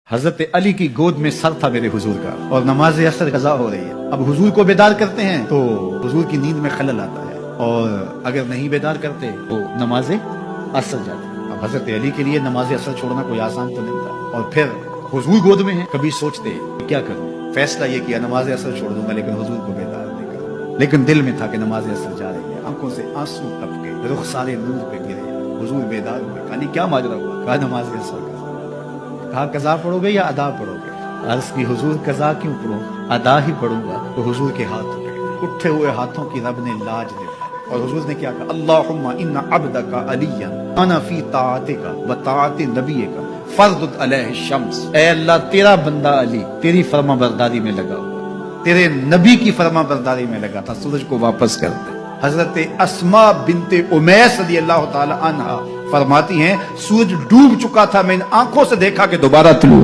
حضرت علی کی گود میں سر تھا میرے حضور کا اور نماز عصر قضا ہو رہی ہے. اب حضور کو بیدار کرتے ہیں تو حضور کی نیند میں خلل آتا ہے اور اگر نہیں بیدار کرتے تو نماز عصر جاتی. اب حضرت علی کے لیے نماز عصر چھوڑنا کوئی آسان تو نہیں تھا اور پھر حضور گود میں ہیں. کبھی سوچتے کیا کروں, فیصلہ یہ کیا نماز عصر چھوڑ دوں گا لیکن حضور کو بیدار نہیں کروں. لیکن دل میں تھا کہ نماز عصر جا رہی ہے, آنکھوں سے آنسو ٹپکے, رخسار نور پہ گرے. حضور بیدار ہوئے, کہا کیا ماجرا ہوا؟ کہا نماز عصر کا. کہا قضا پڑھو گے یا ادا پڑھو گے؟ عرض کی حضور قضا کیوں پڑھوں, ادا ہی پڑھوں گا. تو حضور کے ہاتھ اٹھے ہوئے ہاتھوں کی رب نے لاج دے اور حضور نے کیا کہا, اللہم ان عبدک علیا انا فی طاعتک و طاعت نبیک فرض علیہ الشمس. اے اللہ تیرا بندہ علی تیری فرما برداری میں لگا ہوا, تیرے نبی کی فرما برداری میں لگا تھا, سورج کو واپس کر دے. حضرت اسماء بنت امیس رضی اللہ تعالی عنہا فرماتی ہیں سورج ڈوب چکا تھا, میں ان آنکھوں سے دیکھا کہ دوبارہ طلوع